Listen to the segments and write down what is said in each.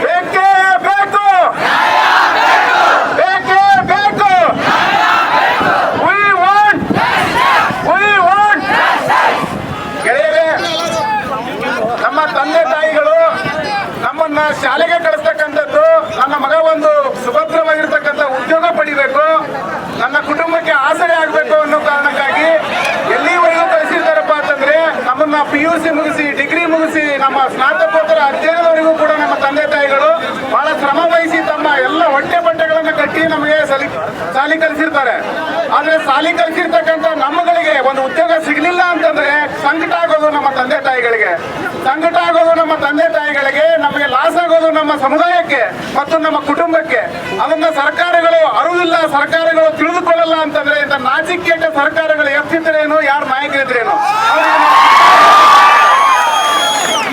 ಬೇಕೇ ಬೇಕು, ಬೇಕೇ ಬೇಕು. ಗೆಳೆಯರೇ, ನಮ್ಮ ತಂದೆ ತಾಯಿಗಳು ನಮ್ಮನ್ನ ಶಾಲೆಗೆ ಕಳಿಸ್ತಕ್ಕಂಥದ್ದು, ನನ್ನ ಮಗ ಒಂದು ಸುಭದ್ರವಾಗಿರ್ತಕ್ಕಂಥ ಉದ್ಯೋಗ ಪಡಿಬೇಕು, ನನ್ನ ಕುಟುಂಬಕ್ಕೆ ಆಸರೆ ಆಗಬೇಕು ಅನ್ನೋ ಕಾರಣಕ್ಕಾಗಿ ಎಲ್ಲಿವರೆಗೂ ಕಳಿಸಿರ್ತಾರಪ್ಪ ಅಂತಂದ್ರೆ, ನಮ್ಮನ್ನ PUC ಮುಗಿಸಿ, ಡಿಗ್ರಿ ಮುಗಿಸಿ, ನಮ್ಮ ಸ್ನಾತಕೋತ್ತರ ಅಧ್ಯಯನದವರೆಗೂ ಕೂಡ ನಮ್ಮ ತಂದೆ ತಾಯಿಗಳು ಬಹಳ ಶ್ರಮ ವಹಿಸಿ ತಮ್ಮ ಎಲ್ಲ ಹೊಟ್ಟೆ ಬಟ್ಟೆಗಳನ್ನ ಕಟ್ಟಿ ನಮಗೆ ಸಾಲಿ ಕಲಿಸಿರ್ತಾರೆ. ಆದ್ರೆ ಸಾಲಿ ಕಲಿಸಿರ್ತಕ್ಕಂಥ ನಮ್ಮಗಳಿಗೆ ಒಂದು ಉದ್ಯೋಗ ಸಿಗ್ಲಿಲ್ಲ ಅಂತಂದ್ರೆ ಸಂಕಟ ಆಗೋದು ನಮ್ಮ ತಂದೆ ತಾಯಿಗಳಿಗೆ, ಸಂಕಟ ಆಗೋದು ನಮ್ಮ ತಂದೆ ತಾಯಿಗಳಿಗೆ, ನಮಗೆ ಲಾಸ್ ಆಗೋದು ನಮ್ಮ ಸಮುದಾಯಕ್ಕೆ ಮತ್ತು ನಮ್ಮ ಕುಟುಂಬಕ್ಕೆ. ಅದನ್ನ ಸರ್ಕಾರಗಳು ಅರಿವಿಲ್ಲ, ಸರ್ಕಾರಗಳು ತಿಳಿದುಕೊಳ್ಳಲ್ಲ ಅಂತಂದ್ರೆ ಇಂಥ ನಾಚಿಕೆಟ್ಟ ಸರ್ಕಾರಗಳು ಎಷ್ಟಿದ್ರೇನು, ಯಾರು ನಾಯಕರಿದ್ರೇನು.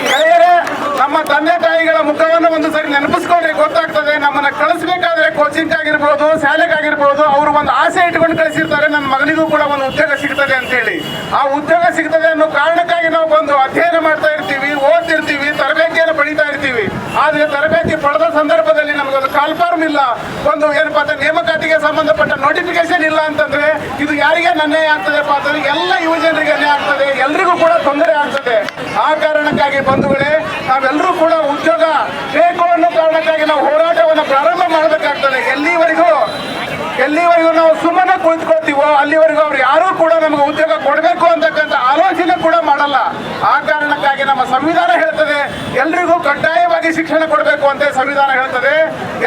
ಗೆಳೆಯರೇ, ನಮ್ಮ ತಂದೆ ತಾಯಿಗಳ ಮುಖವನ್ನು ಒಂದು ಸರಿ ನೆನಪಿಸ್ಕೊಂಡ್ರೆ ಗೊತ್ತಾಗ್ತದೆ. ನಮ್ಮನ್ನ ಕಳಿಸ್ಬೇಕಾದ್ರೆ ಕೋಚಿಂಗ್ ಆಗಿರ್ಬೋದು, ಶಾಲೆಗಾಗಿರ್ಬೋದು, ಅವರು ಒಂದು ಆಸೆ ಇಟ್ಕೊಂಡು ಕಳಿಸಿರ್ತಾರೆ, ನನ್ನ ಮಗನಿಗೂ ಕೂಡ ಒಂದು ಉದ್ಯೋಗ ಸಿಗ್ತದೆ ಅಂತ ಹೇಳಿ. ಆ ಉದ್ಯೋಗ ಸಿಗ್ತದೆ ಅನ್ನೋ ಕಾರಣಕ್ಕಾಗಿ ನಾವು ಬಂದು ಅಧ್ಯಯನ ಮಾಡ್ತಾ ಇರ್ತೀವಿ, ಓದ್ತಿರ್ತೀವಿ, ತರಬೇತಿಯನ್ನು ಪಡಿತಾ ಇರ್ತೀವಿ. ಆದ್ರೆ ತರಬೇತಿ ಪಡೆದ ಸಂದರ್ಭದಲ್ಲಿ ನಮಗೊಂದು ಕಾಲ್ಫಾರ್ಮ್ ಇಲ್ಲ, ಒಂದು ಏನಪ್ಪಾ ಅಂತ ನೇಮಕಾತಿಗೆ ಸಂಬಂಧಪಟ್ಟ ನೋಟಿಫಿಕೇಶನ್ ಇಲ್ಲ ಅಂತಂದ್ರೆ ಇದು ಯಾರಿಗೆ ಅನ್ಯಾಯ ಆಗ್ತದೆಪ್ಪ ಅಂತಂದ್ರೆ ಎಲ್ಲ ಯುವ ಜನರಿಗೆ ಅನ್ಯಾಯ ಆಗ್ತದೆ, ಎಲ್ರಿಗೂ ಕೂಡ ತೊಂದರೆ ಆಗ್ತದೆ. ಆ ಕಾರಣಕ್ಕಾಗಿ ಬಂಧುಗಳೇ, ನಾವೆಲ್ಲರೂ ಕೂಡ ಉದ್ಯೋಗ ಬೇಕು ಅನ್ನೋ ಕಾರಣಕ್ಕಾಗಿ ನಾವು ಹೋರಾಟವನ್ನು ಪ್ರಾರಂಭ ಮಾಡಬೇಕಾಗ್ತದೆ. ಎಲ್ಲಿವರೆಗೂ ನಾವು ಸುಮ್ಮನೆ ಕುಳಿತುಕೊಳ್ತೀವೋ ಅಲ್ಲಿವರೆಗೂ ಅವ್ರು ಯಾರೂ ಕೂಡ ನಮಗೆ ಉದ್ಯೋಗ ಕೊಡಬೇಕು ಅಂತಕ್ಕಂಥ ಆಲೋಚನೆ ಕೂಡ ಮಾಡಲ್ಲ. ಆ ಕಾರಣಕ್ಕಾಗಿ ನಮ್ಮ ಸಂವಿಧಾನ ಹೇಳ್ತದೆ ಎಲ್ರಿಗೂ ಕಡ್ಡಾಯವಾಗಿ ಶಿಕ್ಷಣ ಕೊಡಬೇಕು ಅಂತ ಸಂವಿಧಾನ ಹೇಳ್ತದೆ.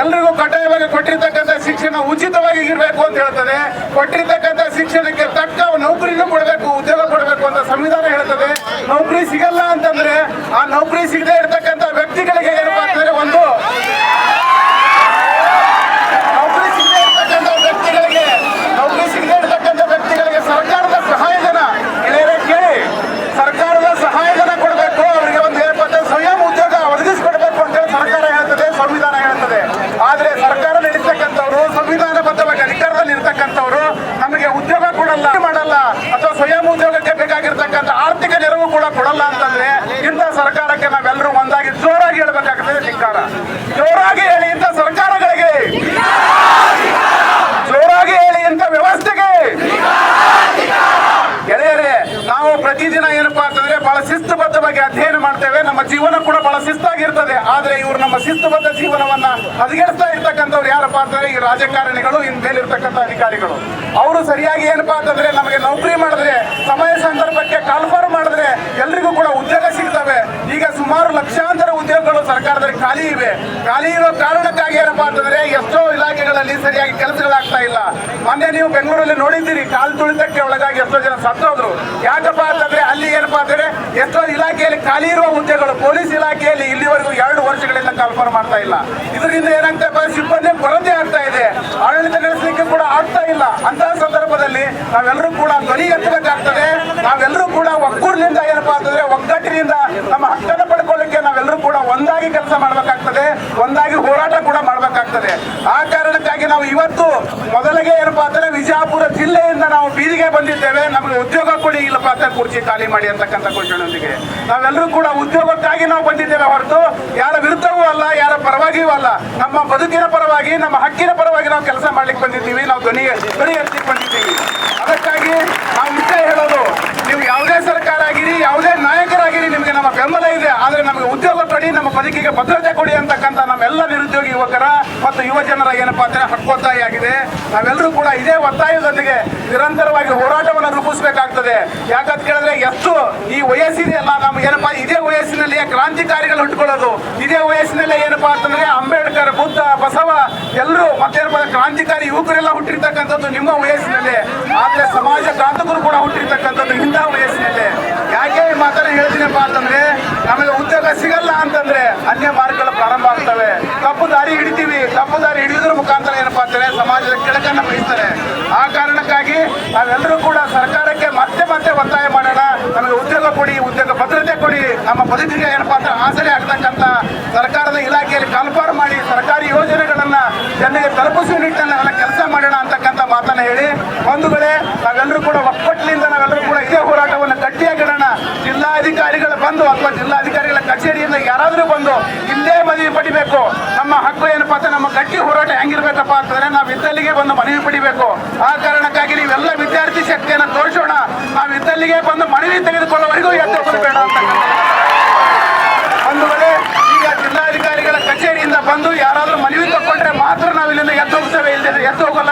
ಎಲ್ರಿಗೂ ಕಡ್ಡಾಯವಾಗಿ ಕೊಟ್ಟಿರ್ತಕ್ಕಂಥ ಶಿಕ್ಷಣ ಉಚಿತವಾಗಿ ಇರಬೇಕು ಅಂತ ಹೇಳ್ತದೆ. ಕೊಟ್ಟಿರ್ತಕ್ಕಂಥ ಶಿಕ್ಷಣಕ್ಕೆ ತಕ್ಕ ನೌಕರಿನೂ ಕೊಡಬೇಕು, ಉದ್ಯೋಗ ಕೊಡಬೇಕು ಅಂತ ಸಂವಿಧಾನ ಹೇಳ್ತದೆ. ನೌಕರಿ ಸಿಗಲ್ಲ ಅಂತಂದ್ರೆ ಆ ನೌಕರಿ ಸಿಗದೆ ಇರತಕ್ಕಂಥ ವ್ಯಕ್ತಿಗಳಿಗೆ ಏನಪ್ಪಾ ಅಂತಂದ್ರೆ ಒಂದು ನೌಕರಿ ಸಿಗದೆ ಇರತಕ್ಕಂಥ ವ್ಯಕ್ತಿಗಳಿಗೆ ಸರ್ಕಾರದ ಸಹಾಯಧನ, ಗೆಳೆಯರೇ ಕೇಳಿ, ಸರ್ಕಾರದ ಸಹಾಯಧನ ಕೊಡಬೇಕು. ಅವರಿಗೆ ಒಂದು ಸ್ವಯಂ ಉದ್ಯೋಗ ಒದಗಿಸಿಕೊಡ್ಬೇಕು ಅಂತ ಹೇಳಿ ಸರ್ಕಾರ ಹೇಳ್ತದೆ, ಸಂವಿಧಾನ ಹೇಳ್ತದೆ. ಆದ್ರೆ ಸರ್ಕಾರ ನಡೆಸ್ತಕ್ಕಂಥವ್ರು, ಸಂವಿಧಾನಬದ್ಧವಾಗಿ ಅಧಿಕಾರದಲ್ಲಿ ಇರ್ತಕ್ಕಂಥವ್ರು ನಮಗೆ ಉದ್ಯೋಗ ಕೊಡಲ್ಲ, ಮಾಡಲ್ಲ, ಅಥವಾ ಸ್ವಯಂ ಉದ್ಯೋಗಕ್ಕೆ ಬೇಕಾಗಿರ್ತಕ್ಕಂಥ ಆರ್ಥಿಕ ನೆರವು ಕೂಡ ಕೊಡಲ್ಲ ಅಂತಂದ್ರೆ ಇಂಥ ಸರ್ಕಾರಕ್ಕೆ ನಾವೆಲ್ಲರೂ ಒಂದಾಗಿ ಜೋರಾಗಿ ಹೇಳ್ಬೇಕಾಗ್ತದೆ. ಧಿಕ್ಕಾರ, ಜೋರಾಗಿ ಹೇಳಿ ಇಂಥ ಸರ್ಕಾರಗಳಿಗೆ, ಜೋರಾಗಿ ಹೇಳಿ ಇಂಥ ವ್ಯವಸ್ಥೆಗೆ. ಗೆಳೆಯರೇ, ನಾವು ಪ್ರತಿದಿನ ಏನಪ್ಪಾ ಅಂತಂದ್ರೆ ಬಹಳ ಶಿಸ್ತುಬದ್ಧವಾಗಿ ಅಧ್ಯಯನ ಮಾಡ್ತೇವೆ, ನಮ್ಮ ಜೀವನ ಕೂಡ ಬಹಳ ಶಿಸ್ತಾಗಿರ್ತದೆ. ಆದ್ರೆ ಇವರು ನಮ್ಮ ಶಿಸ್ತುಬದ್ಧ ಜೀವನವನ್ನ ಹದಗೆಡಿಸ್ತಾ ಇರ್ತಕ್ಕಂಥವ್ರು ಯಾರಪ್ಪ ಅಂತಂದ್ರೆ ಈ ರಾಜಕಾರಣಿಗಳು, ಇನ್ ಮೇಲಿರ್ತಕ್ಕಂಥ ಅಧಿಕಾರಿಗಳು. ಅವರು ಸರಿಯಾಗಿ ಏನಪ್ಪಾ ಅಂತಂದ್ರೆ ನಮಗೆ ನೌಕರಿ ಮಾಡಿದ್ರೆ, ಸಮಯ ಸಂದರ್ಭಕ್ಕೆ ಕಾಲ್ಫಾರ್ಮ್ ಮಾಡಿದ್ರೆ ಎಲ್ರಿಗೂ ಕೂಡ ಉದ್ಯೋಗ ಸಿಗ್ತವೆ. ಈಗ ಸುಮಾರು ಲಕ್ಷಾಂತರ ಉದ್ಯೋಗಗಳು ಸರ್ಕಾರದಲ್ಲಿ ಖಾಲಿ ಇವೆ. ಖಾಲಿ ಇರೋ ಕಾರಣಕ್ಕಾಗಿ ಏನಪ್ಪಾ ಅಂತಂದ್ರೆ ಎಷ್ಟೋ ಇಲಾಖೆಗಳಲ್ಲಿ ಸರಿಯಾಗಿ ಕೆಲಸಗಳಾಗ್ತಾ ಇಲ್ಲ. ಮೊನ್ನೆ ನೀವು ಬೆಂಗಳೂರಲ್ಲಿ ನೋಡಿದ್ದೀರಿ, ಕಾಲು ತುಳಿತಕ್ಕೆ ಒಳಗಾಗಿ ಎಷ್ಟೋ ಜನ ಸತ್ತೋದ್ರು. ಯಾಕಪ್ಪ ಅಂತಂದ್ರೆ ಅಲ್ಲಿ ಏನಪ್ಪಾ ಅಂತಂದ್ರೆ ಎಷ್ಟೋ ಇಲಾಖೆಯಲ್ಲಿ ಖಾಲಿ ಇರುವ ಹುದ್ದೆಗಳು ಪೊಲೀಸ್ ಇಲಾಖೆಯಲ್ಲಿ ಇಲ್ಲಿವರೆಗೂ 2 ವರ್ಷಗಳಿಂದ ಕಾಲ್ಫಾರ್ಮ್ ಮಾಡ್ತಾ ಇಲ್ಲ. ಇದರಿಂದ ಏನಾಗ್ತಾ ಸಿಬ್ಬಂದಿ ಕೊರತೆ ಆಗ್ತಾ ಇದೆ, ಆಡಳಿತ ನಡೆಸಲಿಕ್ಕೆ ಕೂಡ ಆಗ್ತಾ ಇಲ್ಲ. ಅಂತಹ ಸಂದರ್ಭದಲ್ಲಿ ನಾವೆಲ್ಲರೂ ಕೂಡ ಧ್ವನಿ ಎತ್ತಬೇಕಾಗ್ತದೆ. ನಾವೆಲ್ಲರೂ ಕೂಡ ಒಗ್ಗೂರಿನಿಂದ ಏನಪ್ಪಾ ಅಂತಂದ್ರೆ ಒಗ್ಗಟ್ಟಿನಿಂದ ನಮ್ಮ ಹಕ್ಕನ್ನು ಪಡ್ಕೊಳ್ಳಿಕ್ಕೆ ನಾವೆಲ್ಲರೂ ಕೂಡ ಒಂದಾಗಿ ಕೆಲಸ ಮಾಡಬೇಕಾಗ್ತದೆ, ಒಂದಾಗಿ ಹೋರಾಟ ಕೂಡ ಮಾಡಬೇಕಾಗ್ತದೆ. ಆ ಕಾರಣಕ್ಕಾಗಿ ನಾವು ಇವತ್ತು ಮೊದಲಿಗೆ ಏನಪ್ಪಾ ಅಂತಂದ್ರೆ ವಿಜಯಪುರ ಜಿಲ್ಲೆಯಿಂದ ನಾವು ಬೀದಿಗೆ ಬಂದಿದ್ದೇವೆ. ನಮಗೆ ಉದ್ಯೋಗ ಕೊಡಿ, ಇಲ್ಲಪ್ಪ ಅಂತ ಕುರ್ಚಿ ಖಾಲಿ ಮಾಡಿ ಅಂತಕ್ಕಂಥ ಘೋಷಣೆಯೊಂದಿಗೆ ನಾವೆಲ್ಲರೂ ಕೂಡ ಉದ್ಯೋಗಕ್ಕಾಗಿ ನಾವು ಬಂದಿದ್ದೇವೆ ಹೊರತು ಯಾರ ವಿರುದ್ಧವೂ ಅಲ್ಲ, ಯಾರ ಪರವಾಗಿಯೂ ಅಲ್ಲ. ನಮ್ಮ ಬದುಕಿನ ಪರವಾಗಿ, ನಮ್ಮ ಹಕ್ಕಿನ ಪರವಾಗಿ ನಾವು ಕೆಲಸ ಮಾಡ್ಲಿಕ್ಕೆ ಬಂದಿದ್ದೀವಿ, ನಾವು ಧ್ವನಿ ಎತ್ತಿ ಬಂದಿದ್ದೀವಿ. ಅದಕ್ಕಾಗಿ ನಾವು ಇಷ್ಟೇ ಹೇಳೋದು, ನೀವು ಯಾವುದೇ ಸರ್ಕಾರ ಆಗಿರಿ, ಯಾವುದೇ ನಾಯಕರಾಗಿರಿ, ನಿಮಗೆ ನಮ್ಮ ಬೆಂಬಲ ಇದೆ. ಆದ್ರೆ ನಮಗೆ ಉದ್ಯೋಗ ಕೊಡಿ, ನಮ್ಮ ಬದುಕಿಗೆ ಭದ್ರತೆ ಕೊಡಿ ಅಂತಕ್ಕಂಥ ನಮ್ಮೆಲ್ಲ ನಿರುದ್ಯೋಗಿ ಯುವಕರ ಮತ್ತು ಯುವ ಜನರ ಏನಪ್ಪಾ ಅಂದ್ರೆ ಹಕ್ಕೊತ್ತಾಯ ಆಗಿದೆ. ನಾವೆಲ್ಲರೂ ಕೂಡ ಇದೇ ಒತ್ತಾಯದೊಂದಿಗೆ ನಿರಂತರವಾಗಿ ಹೋರಾಟವನ್ನು ರೂಪಿಸಬೇಕಾಗ್ತದೆ. ಯಾಕಂತ ಕೇಳಿದ್ರೆ ಎಷ್ಟು ಈ ವಯಸ್ಸಿದೆಯಲ್ಲ, ನಮ್ಗೆ ಏನಪ್ಪಾ ಇದೇ ವಯಸ್ಸಿನಲ್ಲಿ ಕ್ರಾಂತಿಕಾರಿಗಳು ಹುಟ್ಕೊಳ್ಳೋದು, ಇದೇ ವಯಸ್ಸಿನಲ್ಲೇ ಏನಪ್ಪಾ ಅಂತಂದ್ರೆ ಅಂಬೇಡ್ಕರ್, ಬುದ್ಧ, ಬಸವ ಎಲ್ಲರೂ ಮತ್ತೇನಪ್ಪ ಕ್ರಾಂತಿಕಾರಿ ಯುವಕರೆಲ್ಲ ಹುಟ್ಟಿರ್ತಕ್ಕಂಥದ್ದು ನಿಮ್ಮ ವಯಸ್ಸಿನಲ್ಲೇ. ಆದ್ರೆ ಸಮಾಜ ಘಾತಕರು ಕೂಡ ಹುಟ್ಟಿರ್ತಕ್ಕಂಥದ್ದು ಇಂತಹ ವಯಸ್ಸಿನಲ್ಲೇ. ಯಾಕೆ ಈ ಮಾತನ್ನ ಹೇಳ್ತೀನಪ್ಪ ಅಂತಂದ್ರೆ ನಮಗೆ ಉದ್ಯೋಗ ಸಿಗಲ್ಲ ಅಂತಂದ್ರೆ ಅನ್ಯ ಮಾರ್ಗಗಳು ಪ್ರಾರಂಭ ಆಗ್ತವೆ. ತಪ್ಪು ದಾರಿ ಹಿಡಿತೀವಿ, ತಪ್ಪು ದಾರಿ ಹಿಡಿಯೋದ್ರ ಮುಖಾಂತರ ಏನಪ್ಪಾ ಅಂತಂದ್ರೆ ಸಮಾಜದ ಕೆಳಕನ್ನ ಬಯಸ್ತಾರೆ. ಆ ಕಾರಣಕ್ಕಾಗಿ ನಾವೆಲ್ಲರೂ ಕೂಡ ಸರ್ಕಾರಕ್ಕೆ ಮತ್ತೆ ಮತ್ತೆ ಒತ್ತಾಯ ಮಾಡೋಣ, ನಮಗೆ ಉದ್ಯೋಗ ಕೊಡಿ, ಉದ್ಯೋಗ ಭದ್ರತೆ ಕೊಡಿ, ನಮ್ಮ ಬದುಕಿಗೆ ಏನಪ್ಪಾ ಅಂತ ಆಸರೆ ಆಗ್ತಕ್ಕಂಥ ಸರ್ಕಾರದ ಇಲಾಖೆಯಲ್ಲಿ ಕಾಲ್ಫಾರ್ಮ್ ಮಾಡಿ ಸರ್ಕಾರಿ ಯೋಜನೆಗಳನ್ನ ಜನರಿಗೆ ತಲುಪಿಸುವ ನಿಟ್ಟಿನಲ್ಲಿ ಕೆಲಸ ಮಾಡೋಣ ಅಂತಕ್ಕಂಥ ಮಾತನ್ನ ಹೇಳಿ, ಬಂಧುಗಳೇ, ನಾವೆಲ್ಲರೂ ಕೂಡ ಒಕ್ಕಟ್ಟಿನಿಂದ ನಾವೆಲ್ಲರೂ ಕೂಡ ಇದೇ ಹೋರಾಟವನ್ನು ಗಟ್ಟಿಯಾಗಿಡೋಣ. ಜಿಲ್ಲಾಧಿಕಾರಿಗಳು ಬಂದು ಅಥವಾ ಜಿಲ್ಲಾಧಿಕಾರಿಗಳ ಕಚೇರಿಯಿಂದ ಯಾರಾದರೂ ಬಂದು ಇಲ್ಲೇ ಮದುವೆ ಪಡಿಬೇಕು ಪಡಿಬೇಕು. ನಮ್ಮ ಹಕ್ಕು ಏನಪ್ಪಾ ಅಂತ ನಮ್ಮ ಗಟ್ಟಿ ಹೋರಾಟ ಹೆಂಗಿರ್ಬೇಕಪ್ಪ ಅಂತಂದ್ರೆ ನಾವು ಇದ್ದಲ್ಲಿಗೆ ಬಂದು ಮನವಿ ಪಡಿಬೇಕು. ಆ ಕಾರಣಕ್ಕಾಗಿ ನೀವೆಲ್ಲ ವಿದ್ಯಾರ್ಥಿ ಶಕ್ತಿಯನ್ನು ತೋರಿಸೋಣ. ನಾವು ಇದ್ದಲ್ಲಿಗೆ ಬಂದು ಮನವಿ ತೆಗೆದುಕೊಳ್ಳುವವರೆಗೂ ಎದ್ದು ಹೋಗಬೇಡ ಅಂತ ಒಂದು ವೇಳೆ ಈಗ ಜಿಲ್ಲಾಧಿಕಾರಿಗಳ ಕಚೇರಿಯಿಂದ ಬಂದು ಯಾರಾದ್ರೂ ಮನವಿ ತಗೊಂಡ್ರೆ ಮಾತ್ರ ನಾವು ಇಲ್ಲಿಂದ ಎದ್ದು ಹೋಗ್ತೇವೆ, ಇಲ್ಲದೆ ಎದ್ದು ಹೋಗಲ್ಲ